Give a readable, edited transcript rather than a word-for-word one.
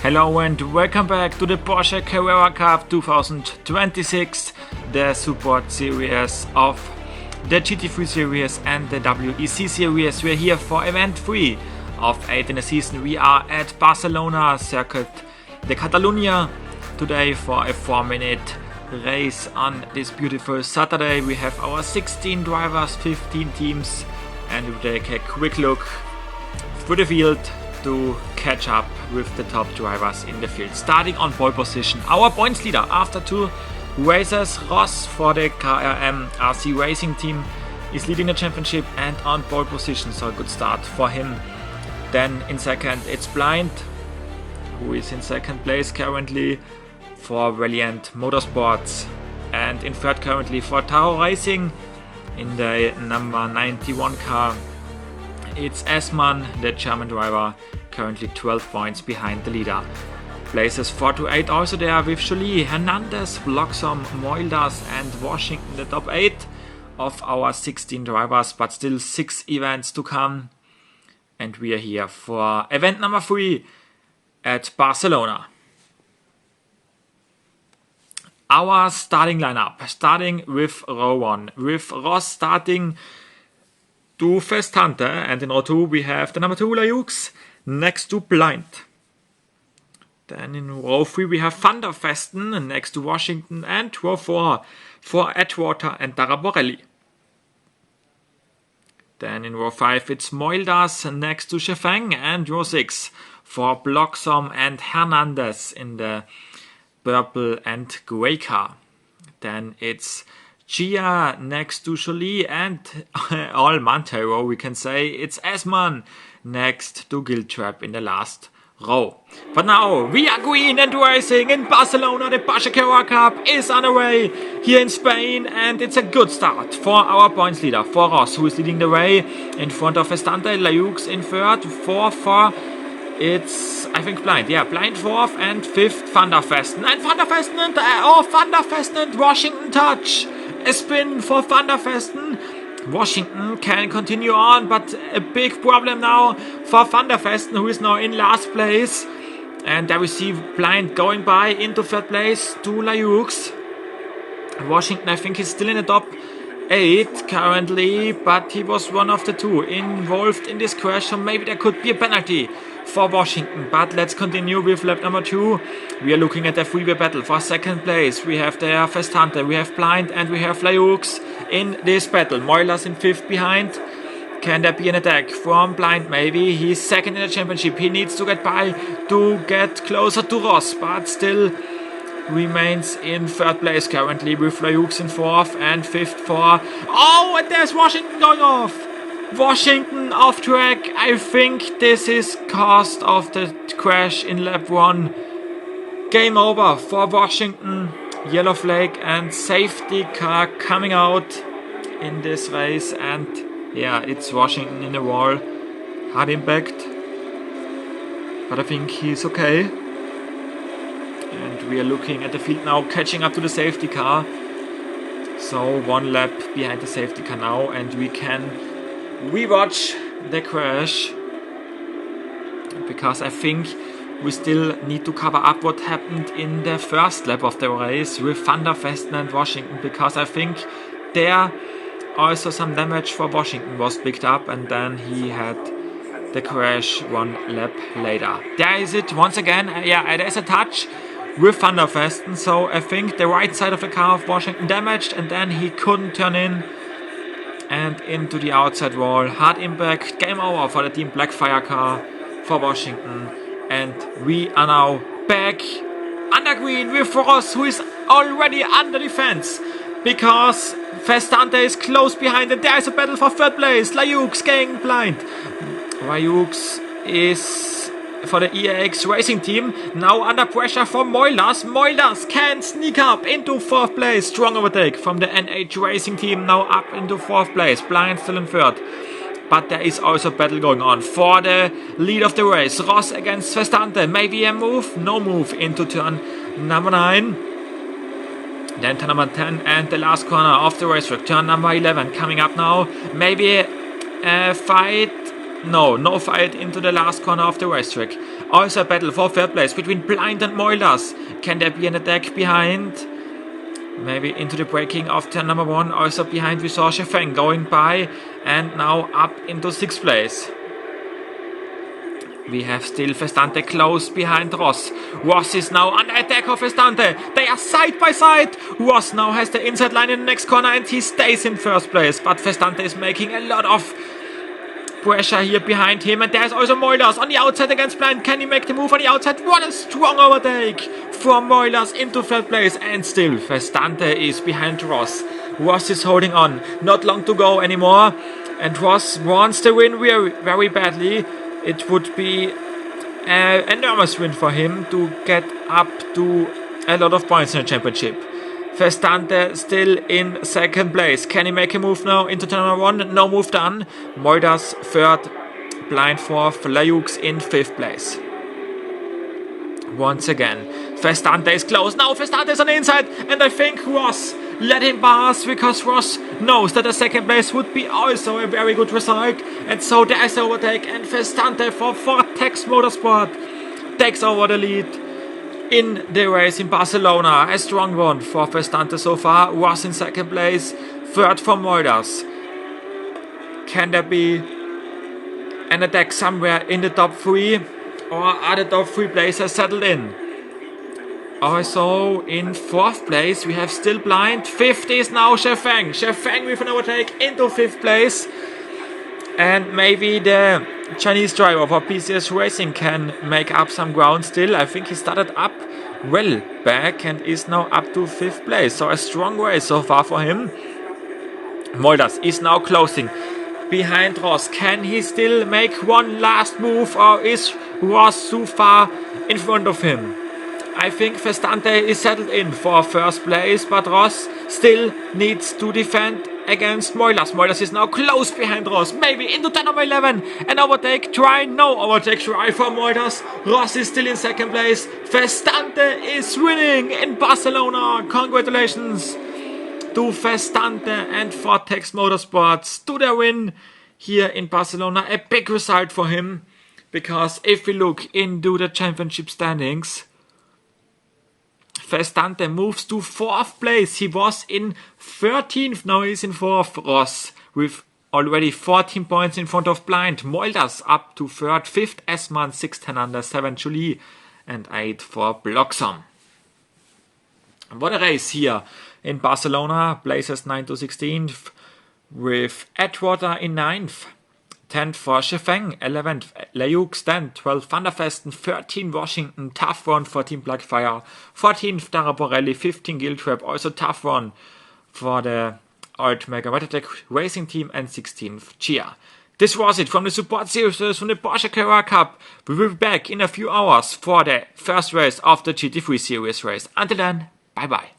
Hello and welcome back to the Porsche Carrera Cup 2026, the support series of the GT3 series and the WEC series. We're here for event 3 of 8 in the season. We are at Barcelona Circuit de Catalunya today for a 4-minute race on this beautiful Saturday. We have our 16 drivers, 15 teams, and we take a quick look through the field to catch up with the top drivers in the field. Starting on pole position, our points leader after 2 races, Ross for the KRM RC Racing team, is leading the championship and on pole position, so a good start for him. Then in second it's Blind, who is in second place currently for Valiant Motorsports, and in third currently for Taro Racing in the number 91 car. It's Esman, the German driver, currently 12 points behind the leader. Places 4 to 8 also there with Jolie, Hernandez, Bloxham, Moilders and Washington, the top 8 of our 16 drivers, but still 6 events to come. And we are here for event number 3 at Barcelona. Our starting lineup, starting with row 1, with Ross starting to Festante, and in row 2 we have the number 2 Lajux next to Blind. Then in row 3 we have Van der Vesten next to Washington, and row 4 for Edgewater and Daraborelli. Then in row 5 it's Moilders next to Chefang, and row 6 for Bloxham and Hernandez in the purple and grey car. Then it's Gia next to Jolie, and all Montero, we can say it's Esman next to Giltrap in the last row. But now we are green and racing in Barcelona. The Porsche Carrera Cup is on the way here in Spain, and it's a good start for our points leader, for Ross, who is leading the way in front of Estante, Lajux in third, fourth for it's, I think, Blind. Yeah, Blind fourth, and fifth Van der Vesten. And Van der Vesten and Van der Vesten and Washington touch. A spin for Van der Vesten. Washington can continue on, but a big problem now for Van der Vesten, who is now in last place. And there we see Blind going by into third place to Lajux. Washington, I think, is still in the top 8 currently, but he was one of the 2 involved in this crash, so maybe there could be a penalty for Washington. But let's continue with lap number 2. We are looking at a freeway battle for second place. We have there Festante, we have Blind, and we have Lajux in this battle. Moilers in 5th behind. Can there be an attack from Blind? Maybe. He's second in the championship. He needs to get by to get closer to Ross, but still remains in third place currently with Lajux in 4th and 5th for... Oh, and there's Washington going off! Washington off track. I think this is caused of the crash in lap 1. Game over for Washington. Yellow flag and safety car coming out in this race, and yeah, it's Washington in the wall. Hard impact, but I think he's okay. And we are looking at the field now, catching up to the safety car. So 1 lap behind the safety car now, and we can rewatch the crash, because I think we still need to cover up what happened in the first lap of the race with Van der Vesten and Washington, because I think there also some damage for Washington was picked up, and then he had the crash 1 lap later. There is it once again. Yeah, there's a touch with Van der Vesten, so I think the right side of the car of Washington damaged, and then he couldn't turn in and into the outside wall. Hard impact, game over for the Team Blackfire car for Washington, and we are now back under green with Ross, who is already under defense because Festante is close behind, and there is a battle for third place. Lajux getting Blind. Lajux is for the EAX Racing team now under pressure for Moilders. Moilders can sneak up into 4th place. Strong overtake from the NH Racing team, now up into 4th place. Blind still in 3rd. But there is also a battle going on for the lead of the race. Ross against Festante. Maybe a move? No move into turn number 9. Then turn number 10 and the last corner of the racetrack. Turn number 11 coming up now. Maybe a fight No fight into the last corner of the racetrack. Also a battle for third place between Blind and Moilders. Can there be an attack behind? Maybe into the braking of turn number 1. Also behind we saw Chefeng going by and now up into 6th place. We have still Festante close behind Ross. Ross is now under attack of Festante. They are side by side. Ross now has the inside line in the next corner and he stays in first place. But Festante is making a lot of pressure here behind him. And there's also Moilers on the outside against Blind. Can he make the move on the outside? What a strong overtake from Moilers into third place. And still Festante is behind Ross. Ross is holding on. Not long to go anymore. And Ross wants the win very badly. It would be an enormous win for him to get up to a lot of points in the championship. Festante still in second place. Can he make a move now into turn number 1? No move done. Moilders third, Blind fourth, Lajux in 5th place. Once again, Festante is close. Now Festante is on the inside and I think Ross let him pass because Ross knows that a second place would be also a very good result. And so there is overtake and Festante for Vortex Motorsport takes over the lead in the race in Barcelona. A strong one for Festante so far. Ross in second place, third for Moilders. Can there be an attack somewhere in the top 3? Or are the top 3 places settled in? Also in 4th place we have still Blind. 5th is now Chefeng. Chefeng with an overtake into 5th place. And maybe the Chinese driver for PCS Racing can make up some ground still. I think he started up well back and is now up to 5th place. So a strong race so far for him. Moilders is now closing behind Ross. Can he still make one last move or is Ross too far in front of him? I think Festante is settled in for first place, but Ross still needs to defend against Moilers. Moilers is now close behind Ross, maybe into turn number 11. An overtake try, no overtake try for Moilers. Ross is still in second place. Festante is winning in Barcelona. Congratulations to Festante and Vortex Motorsports to their win here in Barcelona. A big result for him, because if we look into the championship standings, Festante moves to 4th place. He was in 13th, now he's in 4th. Ross with already 14 points in front of Blind. Moilders up to 3rd, 5th Esman, 6th Hernandez, 7th Julie and 8th for Bloxham. What a race here in Barcelona. Places 9 to 16th with Edgewater in 9th. 10th for Chefeng, 11th Lajux, then 12th Thunderfesten, 13th Washington, tough one for Team Blackfire, 14th Daraborelli, 15th Guildtrap, also tough one for the old Mega Wetatech Racing Team, and 16th Chia. This was it from the support series from the Porsche Carrera Cup. We will be back in a few hours for the first race of the GT3 Series race. Until then, bye bye.